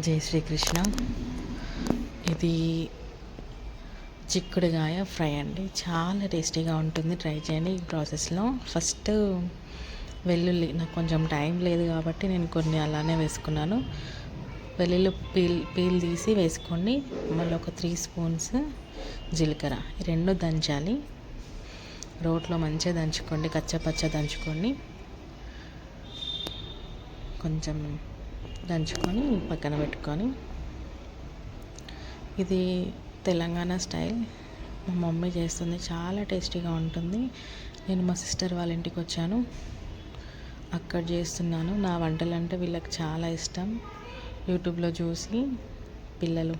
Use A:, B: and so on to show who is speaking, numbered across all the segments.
A: జై శ్రీకృష్ణ. ఇది చిక్కుడుగాయ ఫ్రై అండి. చాలా టేస్టీగా ఉంటుంది. ట్రై చేయండి. ఈ ప్రాసెస్లో ఫస్ట్ వెల్లుల్లి, నాకు కొంచెం టైం లేదు కాబట్టి నేను కొన్ని అలానే వేసుకున్నాను. వెల్లుల్లి పీల్ తీసి వేసుకోండి. మళ్ళీ ఒక 3 స్పూన్స్ జీలకర్ర, ఈ రెండు దంచాలి. రోట్లో మంచిగా దంచుకోండి, కచ్చపచ్చ దంచుకోండి. కొంచెం దంచుకొని పక్కన పెట్టుకొని, ఇది తెలంగాణ స్టైల్ మా మమ్మీ చేస్తుంది. చాలా టేస్టీగా ఉంటుంది. నేను మా సిస్టర్ వాళ్ళ ఇంటికి వచ్చాను, అక్కడ చేస్తున్నాను. నా వంటలు అంటే వీళ్ళకి చాలా ఇష్టం. యూట్యూబ్లో చూసి పిల్లలు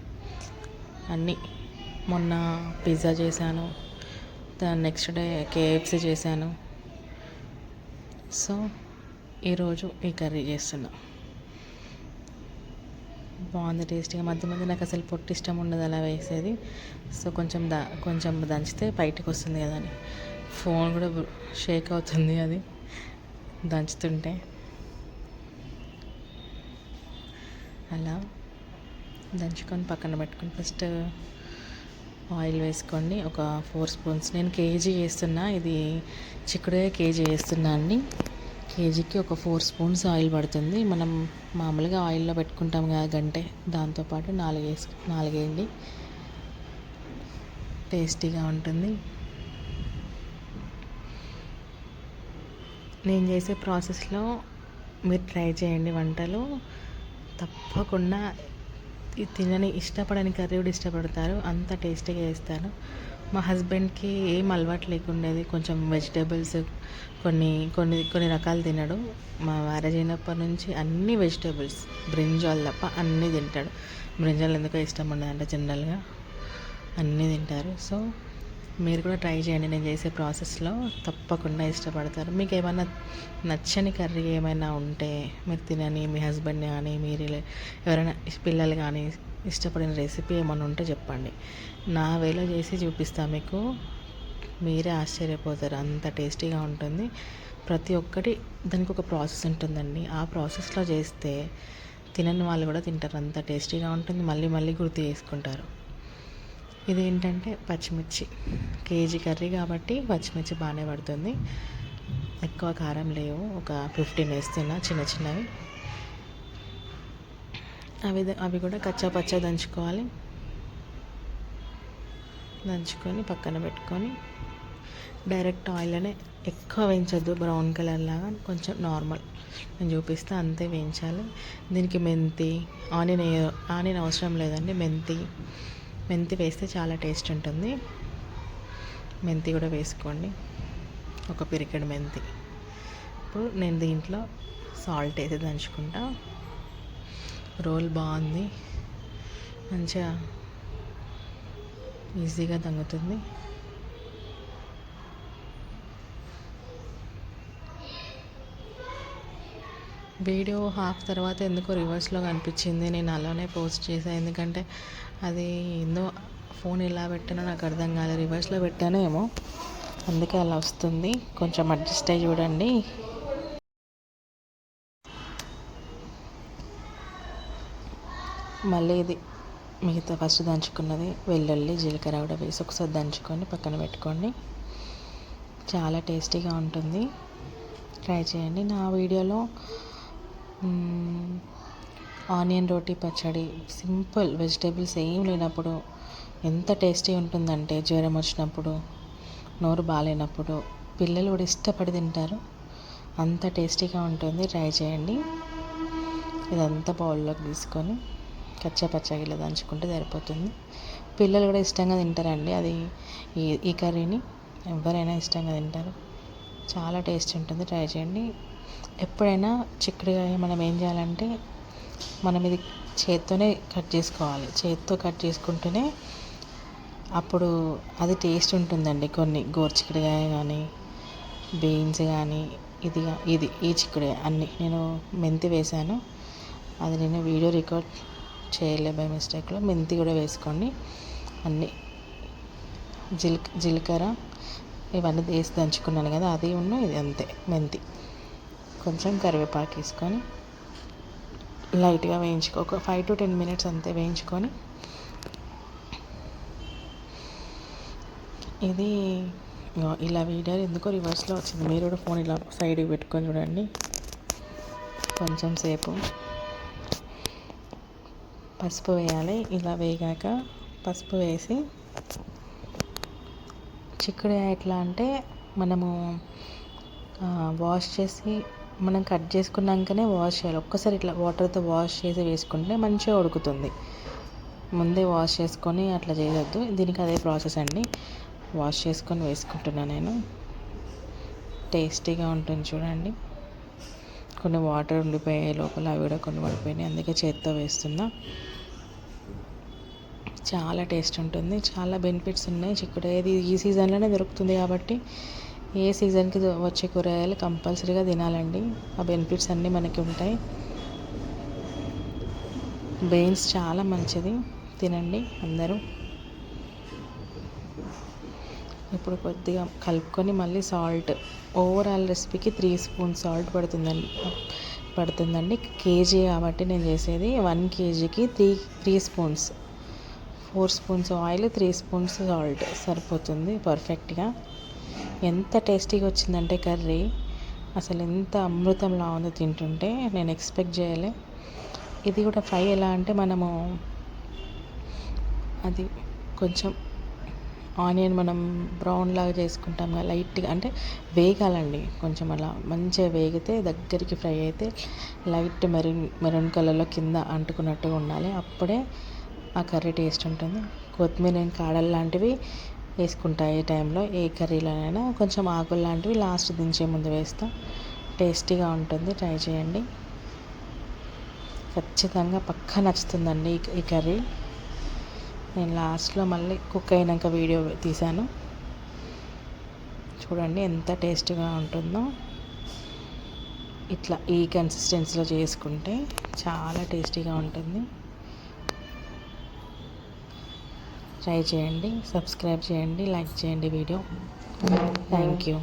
A: అన్నీ, మొన్న పిజ్జా చేశాను, దాని నెక్స్ట్ డే కేఎఫ్సీ చేశాను. సో ఈరోజు ఈ కర్రీ చేస్తున్నా. బాగుంది, టేస్టీగా. మధ్య మధ్య నాకు అసలు పొట్టు ఇష్టం ఉండదు అలా వేసేది. సో కొంచెం దంచితే బయటకు వస్తుంది కదా అని. ఫోన్ కూడా షేక్ అవుతుంది అది దంచుతుంటే. అలా దంచుకొని పక్కన పెట్టుకొని ఫస్ట్ ఆయిల్ వేసుకోండి. ఒక 4 స్పూన్స్. నేను కేజీ వేస్తున్నా, ఇది చిక్కుడుగా కేజీ వేస్తున్నా అండి. కేజీకి ఒక 4 స్పూన్స్ ఆయిల్ పడుతుంది. మనం మామూలుగా ఆయిల్లో పెట్టుకుంటాం కదా గంటే, దాంతోపాటు 4 వేయండి. టేస్టీగా ఉంటుంది. నేను చేసే ప్రాసెస్లో మీరు ట్రై చేయండి వంటలు. తప్పకుండా తినని ఇష్టపడని కర్రీ కూడా ఇష్టపడతారు, అంత టేస్టీగా చేస్తాను. మా హస్బెండ్కి ఏం అలవాటు లేకుండేది, కొంచెం వెజిటేబుల్స్ కొన్ని కొన్ని కొన్ని రకాలు తినడు. మా మ్యారేజ్ అయినప్పటి నుంచి అన్ని వెజిటేబుల్స్, బ్రింజాల్ తప్ప అన్నీ తింటాడు. బ్రింజాల్ ఎందుకో ఇష్టం ఉండదంటే జనరల్గా అన్నీ తింటారు. సో మీరు కూడా ట్రై చేయండి. నేను చేసే ప్రాసెస్లో తప్పకుండా ఇష్టపడతారు. మీకు ఏమైనా నచ్చని కర్రీ ఏమైనా ఉంటే, మీరు తినని, మీ హస్బెండ్ కానీ మీరు ఎవరైనా పిల్లలు కానీ ఇష్టపడిన రెసిపీ ఏమైనా ఉంటే చెప్పండి. నా వేలో చేసి చూపిస్తాను మీకు. మీరే ఆశ్చర్యపోతారు, అంత టేస్టీగా ఉంటుంది. ప్రతి ఒక్కటి దానికి ఒక ప్రాసెస్ ఉంటుందండి. ఆ ప్రాసెస్లో చేస్తే తినని వాళ్ళు కూడా తింటారు, అంత టేస్టీగా ఉంటుంది. మళ్ళీ మళ్ళీ గుర్తు చేసుకుంటారు. ఇదేంటంటే పచ్చిమిర్చి, కేజీ కర్రీ కాబట్టి పచ్చిమిర్చి బాగానే పడుతుంది. ఎక్కువ కారం లేవు, ఒక 15 వేస్తున్నా, చిన్న చిన్నవి. అవి కూడా కచ్చా పచ్చా దంచుకోవాలి. దంచుకొని పక్కన పెట్టుకొని డైరెక్ట్ ఆయిల్లోనే, ఎక్కువ వేయించద్దు బ్రౌన్ కలర్ లాగా, కొంచెం నార్మల్ నేను చూపిస్తే అంతే వేయించాలి. దీనికి మెంతి, ఆనియన్ అవసరం లేదండి. మెంతి వేస్తే చాలా టేస్ట్ ఉంటుంది. మెంతి కూడా వేసుకోండి, ఒక పిరికెడు మెంతి. ఇప్పుడు నేను దీంట్లో సాల్ట్ వేసి దంచుకుంటా. రోల్ బాగుంది, మంచిగా ఈజీగా దంగుతుంది. వీడియో హాఫ్ తర్వాత ఎందుకో రివర్స్లో కనిపించింది. నేను అలానే పోస్ట్ చేశాను, ఎందుకంటే అది ఏందో ఫోన్ ఎలా పెట్టానో నాకు అర్థం కాలేదు. రివర్స్లో పెట్టానో ఏమో, అందుకే అలా వస్తుంది. కొంచెం అడ్జస్ట్ అయ్యి చూడండి. మళ్ళీ ఇది మిగతా ఫస్ట్ దంచుకున్నది వెల్లుల్లి, జీలకర్ర కూడా వేసి ఒకసారి దంచుకొని పక్కన పెట్టుకోండి. చాలా టేస్టీగా ఉంటుంది. ట్రై చేయండి. నా వీడియోలో ఆనియన్ రోటీ పచ్చడి, సింపుల్ వెజిటేబుల్స్ ఏం లేనప్పుడు ఎంత టేస్టీ ఉంటుందంటే, జ్వరం వచ్చినప్పుడు, నోరు బాగాలేనప్పుడు పిల్లలు కూడా ఇష్టపడి తింటారు, అంత టేస్టీగా ఉంటుంది. ట్రై చేయండి. ఇదంతా బౌల్లోకి తీసుకొని కచ్చా ఇలా దంచుకుంటే సరిపోతుంది. పిల్లలు కూడా ఇష్టంగా తింటారండి. అది ఈ కర్రీని ఎవరైనా ఇష్టంగా తింటారు. చాలా టేస్ట్ ఉంటుంది. ట్రై చేయండి. ఎప్పుడైనా చిక్కుడుకాయ మనం ఏం చేయాలంటే, మనం ఇది చేత్తోనే కట్ చేసుకోవాలి. చేత్తో కట్ చేసుకుంటేనే అప్పుడు అది టేస్ట్ ఉంటుందండి. కొన్ని గోరుచిక్కుడుకాయ కానీ, బీన్స్ కానీ, ఈ చిక్కుడుకాయ అన్నీ నేను మెంతి వేశాను. అది నేను వీడియో రికార్డ్ చేయలే బై మిస్టేక్లో. మెంతి కూడా వేసుకోండి. అన్నీ జీలకర్ర ఇవన్నీ వేసి దంచుకున్నాను కదా, అది ఇది అంతే. మెంతి, కొంచెం కరివేపాకు వేసుకొని లైట్గా ఒక 5 to 10 మినిట్స్ అంతే వేయించుకొని ఇది ఇలా వీడియో ఎందుకో రివర్స్లో వచ్చింది. మీరు కూడా ఫోన్ ఇలా సైడ్కి పెట్టుకొని చూడండి. కొంచెం సేపు పసుపు వేయాలి. ఇలా వేగాక పసుపు వేసి చిక్కుడుకాయ ఎట్లా అంటే మనము వాష్ చేసి మనం కట్ చేసుకున్నాకనే వాష్ చేయాలి. ఒక్కసారి ఇట్లా వాటర్తో వాష్ చేసి వేసుకుంటే మంచిగా ఉడుకుతుంది. ముందే వాష్ చేసుకొని అట్లా చేయొద్దు. దీనికి అదే ప్రాసెస్ అండి. వాష్ చేసుకొని వేసుకుంటున్నాను నేను. టేస్టీగా ఉంటుంది చూడండి. కొన్ని వాటర్ ఉండిపోయాయి లోపల, అవి కూడా కొన్ని పడిపోయినాయి, అందుకే చేత్తో వేస్తున్నా. చాలా టేస్ట్ ఉంటుంది. చాలా బెనిఫిట్స్ ఉన్నాయి చిక్కుడుకాయ. ఇది ఈ సీజన్లోనే దొరుకుతుంది కాబట్టి ఏ సీజన్కి వచ్చే కూరగాయలు కంపల్సరీగా తినాలండి. ఆ బెనిఫిట్స్ అన్నీ మనకి ఉంటాయి. బెయిన్స్ చాలా మంచిది, తినండి అందరూ. ఇప్పుడు కొద్దిగా కలుపుకొని మళ్ళీ సాల్ట్, ఓవరాల్ రెసిపీకి 3 స్పూన్స్ సాల్ట్ పడుతుందండి. కేజీ కాబట్టి నేను చేసేది 1 kgకి 3 spoons, 4 spoons oil, 3 spoons salt సరిపోతుంది పర్ఫెక్ట్గా. ఎంత టేస్టీగా వచ్చిందంటే కర్రీ అసలు ఎంత అమృతంలా ఉందో తింటుంటే, నేను ఎక్స్పెక్ట్ చేయలే. ఇది కూడా ఫ్రై ఎలా అంటే మనము అది కొంచెం ఆనియన్ మనం బ్రౌన్ లాగా చేసుకుంటాం కదా, లైట్గా అంటే వేగాలండి కొంచెం. అలా మంచిగా వేగితే దగ్గరికి ఫ్రై అయితే లైట్ మెరూన్ కలర్లో కింద అంటుకున్నట్టుగా ఉండాలి. అప్పుడే ఆ కర్రీ టేస్ట్ ఉంటుంది. కొత్తిమీర నేను కాడలు లాంటివి వేసుకుంటా ఏ టైంలో, ఏ కర్రీలోనైనా. కొంచెం ఆకులు లాంటివి లాస్ట్ దించే ముందు వేస్తా. టేస్టీగా ఉంటుంది, ట్రై చేయండి. ఖచ్చితంగా పక్కా నచ్చుతుందండి ఈ కర్రీ. నేను లాస్ట్లో మళ్ళీ కుక్ అయినాక వీడియో తీశాను చూడండి ఎంత టేస్ట్గా ఉంటుందో. ఇట్లా ఈ కన్సిస్టెన్సీలో చేసుకుంటే చాలా టేస్టీగా ఉంటుంది. ట్రై చేయండి, సబ్స్క్రైబ్ చేయండి, లైక్ చేయండి వీడియో. Thank you.